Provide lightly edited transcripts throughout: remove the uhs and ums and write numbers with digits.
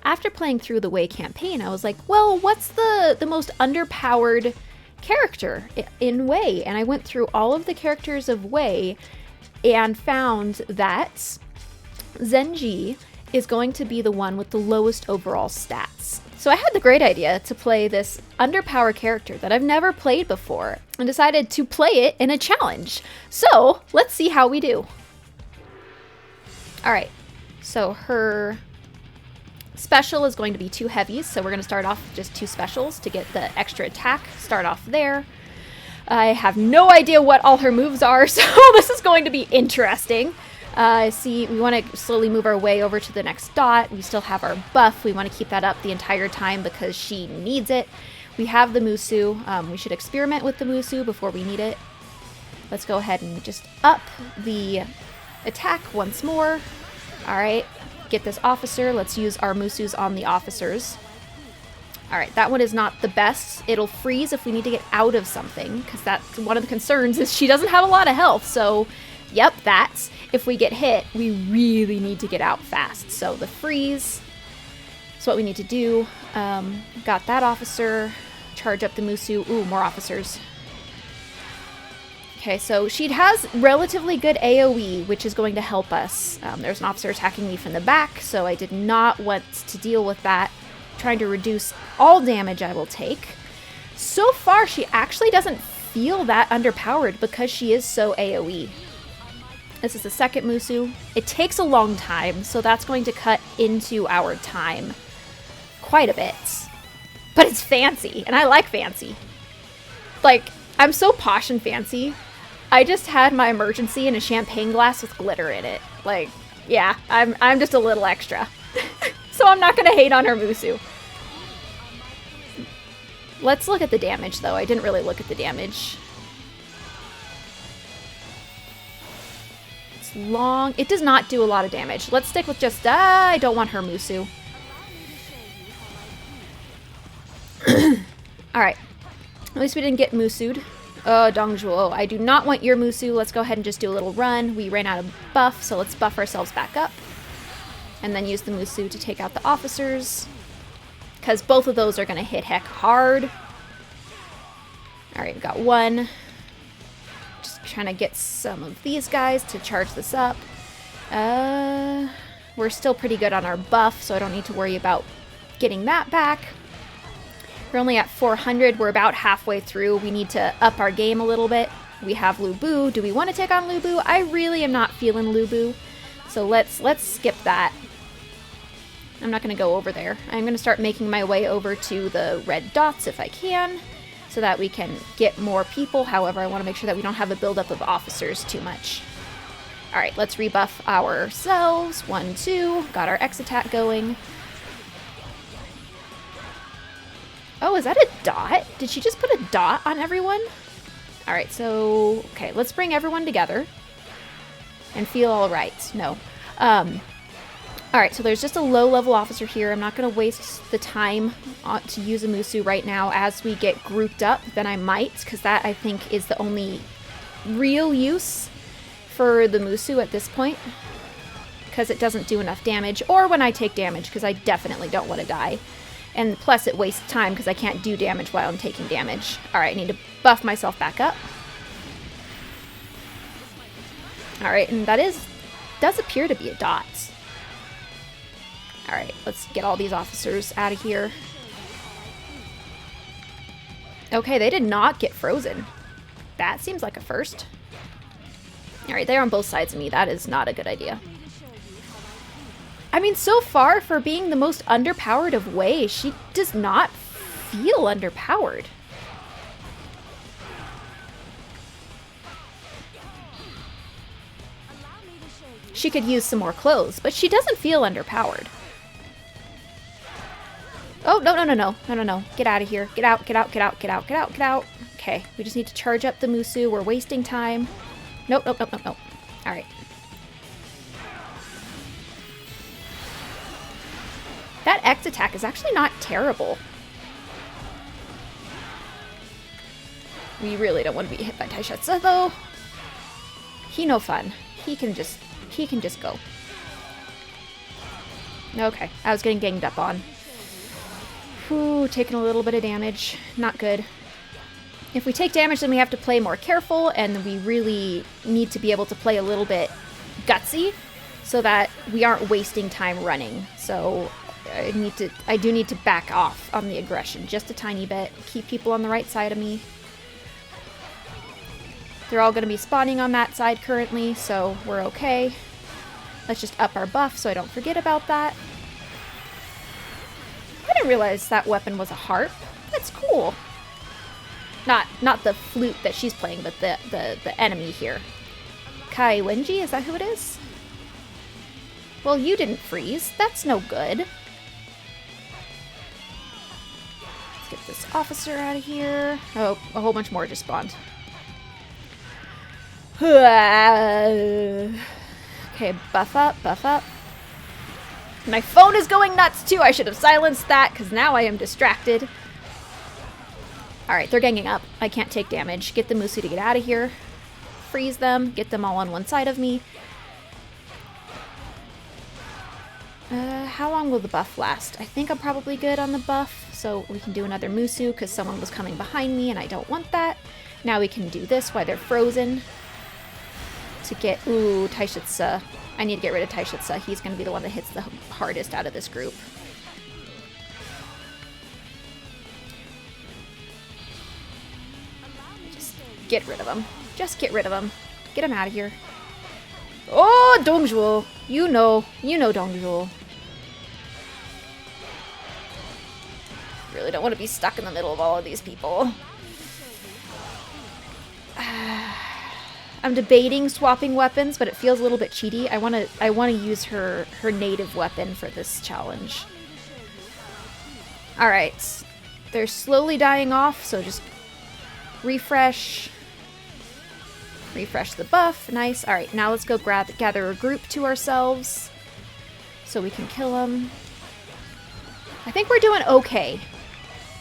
After playing through the Wei campaign, I was like, well, what's the most underpowered character in Wei? And I went through all of the characters of Wei and found that Zenji is going to be the one with the lowest overall stats. So I had the great idea to play this underpowered character that I've never played before and decided to play it in a challenge. So let's see how we do. All right, so her special is going to be 2 heavies, so we're going to start off with just 2 specials to get the extra attack. Start off there. I have no idea what all her moves are, so this is going to be interesting. See, we want to slowly move our way over to the next dot. We still have our buff. We want to keep that up the entire time because she needs it. We have the Musu. We should experiment with the Musu before we need it. Let's go ahead and just up the attack once more. All right, get this officer. Let's use our Musus on the officers. All right, that one is not the best. It'll freeze if we need to get out of something, because that's one of the concerns is she doesn't have a lot of health. So, yep, that's... If we get hit, we really need to get out fast. So the freeze is what we need to do. Got that officer. Charge up the Musu. Ooh, more officers. Okay, so she has relatively good AoE, which is going to help us. There's an officer attacking me from the back, so I did not want to deal with that. Trying to reduce all damage I will take. So far, she actually doesn't feel that underpowered because she is so AoE. This is the second Musu. It takes a long time, so that's going to cut into our time quite a bit. But it's fancy, and I like fancy. Like, I'm so posh and fancy. I just had my emergency in a champagne glass with glitter in it. Like, yeah, I'm just a little extra. So I'm not going to hate on her Musu. Let's look at the damage, though. I didn't really look at the damage. Long. It does not do a lot of damage. Let's stick with just, I don't want her Musu. Alright. At least we didn't get Musu'd. Dongzhuo, I do not want your Musu. Let's go ahead and just do a little run. We ran out of buff, so let's buff ourselves back up. And then use the Musu to take out the officers. Because both of those are going to hit heck hard. Alright, we got one. Trying to get some of these guys to charge this up. We're still pretty good on our buff, so I don't need to worry about getting that back. We're only at 400. We're about halfway through. We need to up our game a little bit. We have Lu Bu. Do we want to take on Lu Bu? I really am not feeling Lu Bu, so let's skip that. I'm not going to go over there. I'm going to start making my way over to the red dots if I can, so that we can get more people. However, I want to make sure that we don't have a buildup of officers too much. All right, let's rebuff ourselves. 1, 2. Got our X attack going. Oh, is that a dot? Did she just put a dot on everyone? All right, so, okay, let's bring everyone together and feel all right. No. All right, so there's just a low-level officer here. I'm not going to waste the time to use a Musu right now. As we get grouped up, then I might, because that, I think, is the only real use for the Musu at this point, because it doesn't do enough damage, or when I take damage, because I definitely don't want to die. And plus, it wastes time, because I can't do damage while I'm taking damage. All right, I need to buff myself back up. All right, and that does appear to be a dot. Alright, let's get all these officers out of here. Okay, they did not get frozen. That seems like a first. Alright, they're on both sides of me. That is not a good idea. I mean, so far, for being the most underpowered of Wei, she does not feel underpowered. She could use some more clothes, but she doesn't feel underpowered. Oh, no, no, no, no. No, no, no. Get out of here. Get out, get out, get out, get out, get out, get out. Okay, we just need to charge up the Musu. We're wasting time. Nope, nope, nope, nope, nope. All right. That X attack is actually not terrible. We really don't want to be hit by Taishatsu, though. He no fun. He can just go. Okay, I was getting ganged up on. Ooh, taking a little bit of damage. Not good. If we take damage, then we have to play more careful, and we really need to be able to play a little bit gutsy so that we aren't wasting time running. So I do need to back off on the aggression just a tiny bit. Keep people on the right side of me. They're all going to be spawning on that side currently, so we're okay. Let's just up our buff so I don't forget about that. I didn't realize that weapon was a harp. That's cool. Not the flute that she's playing, but the enemy here. Kai Wenji, is that who it is? Well, you didn't freeze. That's no good. Let's get this officer out of here. Oh, a whole bunch more just spawned. Okay, buff up, buff up. My phone is going nuts too. I should have silenced that because now I am distracted. Alright, they're ganging up. I can't take damage. Get the Musu to get out of here. Freeze them. Get them all on one side of me. How long will the buff last? I think I'm probably good on the buff, so we can do another Musu because someone was coming behind me and I don't want that. Now we can do this while they're frozen. To get... Ooh, Taishitsu. I need to get rid of Taishitsu. He's going to be the one that hits the hardest out of this group. Just get rid of him. Just get rid of him. Get him out of here. Oh, Dongzhuo. You know Dongzhuo. Really don't want to be stuck in the middle of all of these people. I'm debating swapping weapons, but it feels a little bit cheaty. I want to use her native weapon for this challenge. All right. They're slowly dying off, so just refresh. Refresh the buff. Nice. All right, now let's go gather a group to ourselves so we can kill them. I think we're doing okay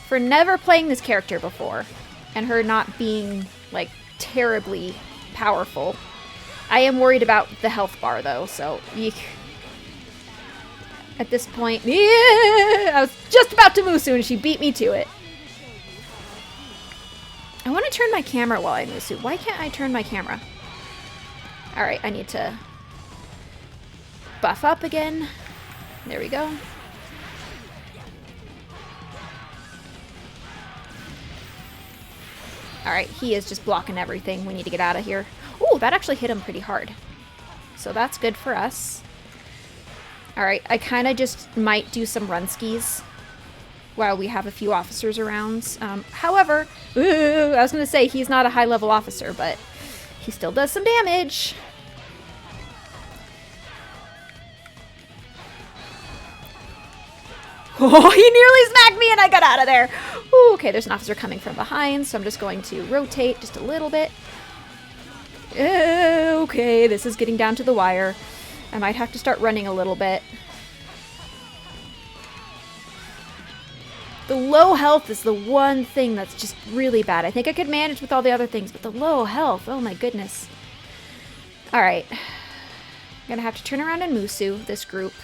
for never playing this character before and her not being, like, terribly powerful. I am worried about the health bar, though, so eek. At this point, yeah, I was just about to Musu and she beat me to it. I want to turn my camera while I Musu. Why can't I turn my camera? Alright, I need to buff up again. There we go. Alright, he is just blocking everything. We need to get out of here. Ooh, that actually hit him pretty hard. So that's good for us. Alright, I kind of just might do some run skis while we have a few officers around. However, I was going to say he's not a high-level officer, but he still does some damage. Oh, he nearly smacked me and I got out of there. Ooh, okay, there's an officer coming from behind, so I'm just going to rotate just a little bit. Okay, this is getting down to the wire. I might have to start running a little bit. The low health is the one thing that's just really bad. I think I could manage with all the other things, but the low health, oh my goodness. Alright. I'm gonna have to turn around and Musu this group.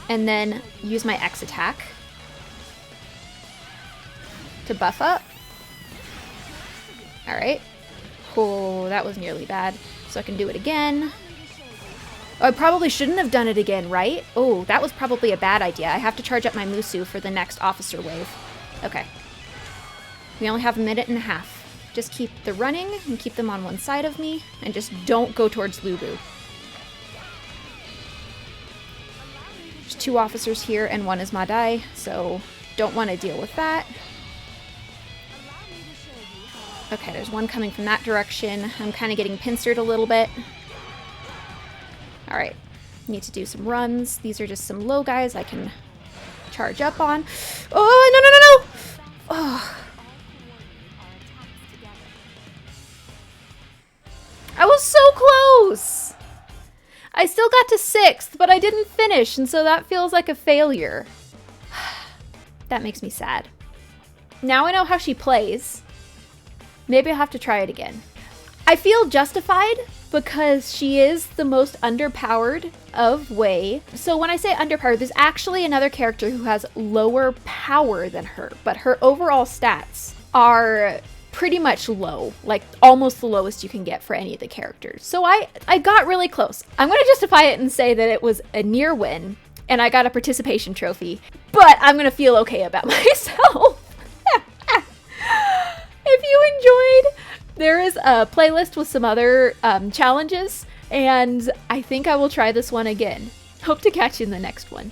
And then use my X attack to buff up. Alright. Oh, that was nearly bad. So I can do it again. Oh, I probably shouldn't have done it again, right? Oh, that was probably a bad idea. I have to charge up my Musu for the next officer wave. Okay. We only have a minute and a half. Just keep the running and keep them on one side of me. And just don't go towards Lubu. There's 2 officers here and 1 is Madai, so don't want to deal with that. Okay, there's 1 coming from that direction. I'm kind of getting pincered a little bit. Alright, need to do some runs. These are just some low guys I can charge up on. Oh, no, no, no, no! Oh. I was so close! I still got to 6th, but I didn't finish, and so that feels like a failure. That makes me sad. Now I know how she plays. Maybe I'll have to try it again. I feel justified because she is the most underpowered of Wei. So when I say underpowered, there's actually another character who has lower power than her, but her overall stats are pretty much low, like almost the lowest you can get for any of the characters. So I got really close. I'm going to justify it and say that it was a near win, and I got a participation trophy, but I'm going to feel okay about myself. If you enjoyed, there is a playlist with some other challenges, and I think I will try this one again. Hope to catch you in the next one.